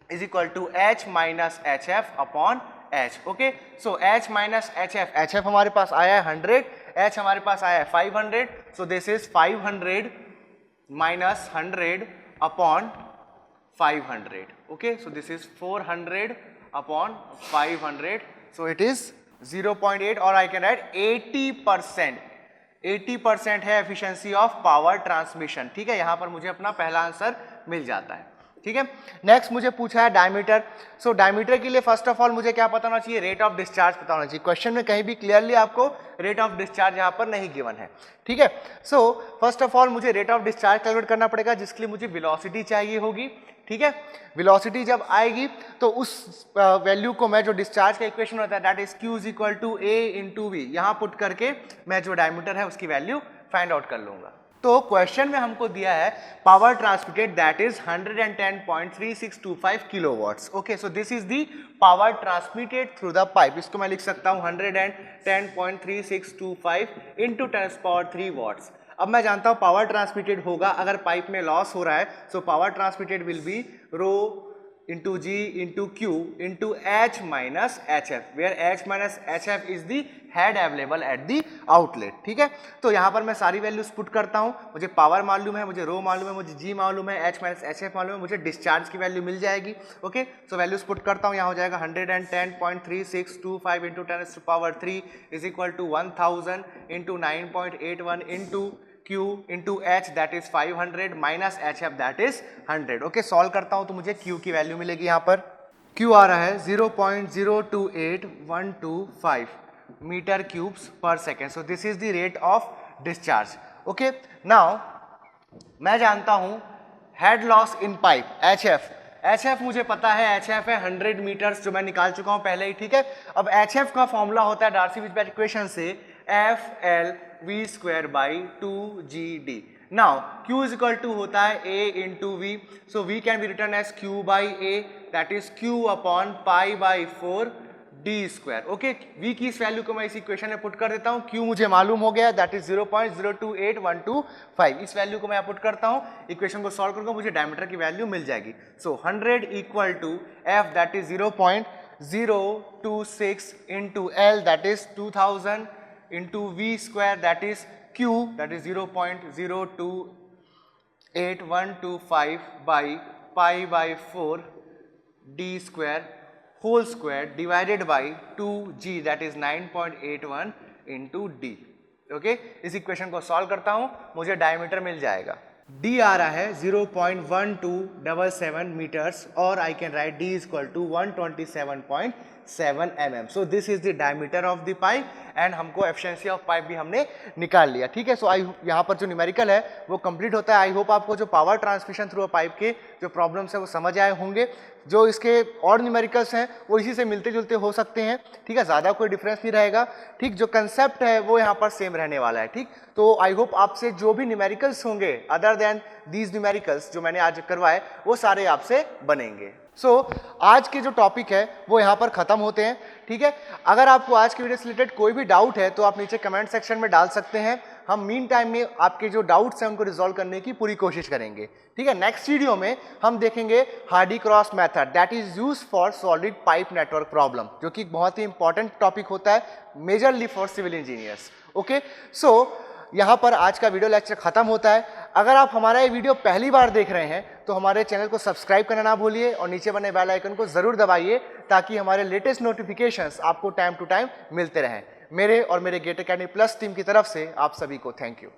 is equal to H minus HF upon H। okay, so H minus HF हमारे पास आया है 100, H हमारे पास आया है 500, so this is 500 minus 100 upon 500। okay, so this is 400 upon 500, so it is 0.8 और I can add 80%। 80% है efficiency of power transmission. ठीक है, यहां पर मुझे अपना पहला आंसर मिल जाता है। ठीक है, नेक्स्ट मुझे पूछा है डायमीटर। सो डायमीटर के लिए फर्स्ट ऑफ ऑल मुझे क्या पता होना चाहिए, रेट ऑफ डिस्चार्ज पता होना चाहिए। क्वेश्चन में कहीं भी क्लियरली आपको रेट ऑफ डिस्चार्ज यहां पर नहीं गिवन है। ठीक है, सो फर्स्ट ऑफ ऑल मुझे रेट ऑफ डिस्चार्ज कैलकुलेट करना पड़ेगा, जिसके लिए मुझे वेलोसिटी चाहिए होगी। ठीक है, वेलोसिटी जब आएगी तो उस वैल्यू को मैं, जो डिस्चार्ज का इक्वेशन होता है that is Q is equal to A into V, यहां पुट करके मैं जो डायमीटर है उसकी वैल्यू फाइंड आउट कर लूंगा। तो क्वेश्चन में हमको दिया है power transmitted that is 110.3625 kilowatts. Okay, so this is the power transmitted through the pipe. इसको मैं लिख सकता हूं 110.3625 इंटू 10⁻³ वॉट्स। अब मैं जानता हूं पावर ट्रांसमिटेड होगा अगर पाइप में लॉस हो रहा है, so power transmitted will be rho into G into Q into H minus HF, where H minus HF is the head available at the outlet. ठीक है, तो यहाँ पर मैं सारी वैल्यूज पुट करता हूँ। मुझे पावर मालूम है, मुझे रो मालूम है, मुझे G मालूम है, H माइनस HF मालूम है, मुझे डिस्चार्ज की वैल्यू मिल जाएगी। ओके, सो वैल्यूज पुट करता हूँ, यहाँ हो जाएगा 110.3625 into 10⁻³ is equal to 1000 into 9.81 into Q into H that is 500 minus HF that is 100। Okay, solve करता हूं तो मुझे Q की वैल्यू मिलेगी। यहां पर Q आ रहा है 0.028125 मीटर क्यूब्स पर second. So this is the rate of discharge. Okay, now मैं जानता हूं head loss in pipe HF मुझे पता है, HF है 100 मीटर्स, जो मैं निकाल चुका हूं पहले ही। ठीक है, अब HF का फॉर्मूला होता है डार्सी-विजबैक इक्वेशन से FL V² by 2GD। Now Q is equal to होता है A into V, so V can be written as Q by A that is Q upon pi by 4D²। Okay, V की इस value को मैं इस equation में put कर देता हूँ। Q मुझे मालूम हो गया दैट इज 0.028125। इस वैल्यू को मैं पुट करता हूँ, इक्वेशन को सॉल्व करूंगा, मुझे डायमीटर की वैल्यू मिल जाएगी। So 100 equal to F that is 0.026 into L that is 2000 into V² that is Q that is 0.028125 by pi by 4D² whole square divided by 2G that is 9.81 into D। Okay, इस equation को solve करता हूं, मुझे diameter मिल जाएगा। D आ रहा है 0.1277 metres और I can write D is equal to 127.7 mm। So this is the diameter of the pipe and हमको एफिशिएंसी ऑफ पाइप भी हमने निकाल लिया। ठीक है, सो आई यहाँ पर जो न्यूमेरिकल है वो कंप्लीट होता है। आई होप आपको जो पावर ट्रांसमिशन थ्रू पाइप के जो प्रॉब्लम्स है वो समझ आए होंगे। जो इसके और न्यूमेरिकल्स हैं वो इसी से मिलते जुलते हो सकते हैं। ठीक है, ज़्यादा कोई डिफरेंस नहीं रहेगा। ठीक, जो कंसेप्ट है वो यहाँ पर सेम रहने वाला है। ठीक, तो आई होप आपसे जो भी न्यूमेरिकल्स होंगे अदर देन दीज न्यूमेरिकल्स जो मैंने आज करवाए वो सारे आपसे बनेंगे। आज के जो टॉपिक है वो यहाँ पर ख़त्म होते हैं, ठीक है। अगर आपको आज की वीडियो से रिलेटेड कोई भी डाउट है तो आप नीचे कमेंट सेक्शन में डाल सकते हैं। हम मीन टाइम में आपके जो डाउट्स हैं उनको रिजॉल्व करने की पूरी कोशिश करेंगे, ठीक है। नेक्स्ट वीडियो में हम देखेंगे Hardy Cross method that is used for solid pipe network problem, जो कि बहुत ही इंपॉर्टेंट टॉपिक होता है majorly for civil engineers. Okay, so यहाँ पर आज का वीडियो लेक्चर खत्म होता है। अगर आप हमारा ये वीडियो पहली बार देख रहे हैं तो हमारे चैनल को सब्सक्राइब करना ना भूलिए और नीचे बने बेल आइकन को जरूर दबाइए ताकि हमारे लेटेस्ट नोटिफिकेशंस आपको टाइम टू टाइम मिलते रहें। मेरे और मेरे गेट अकेडमी प्लस टीम की तरफ से आप सभी को थैंक यू।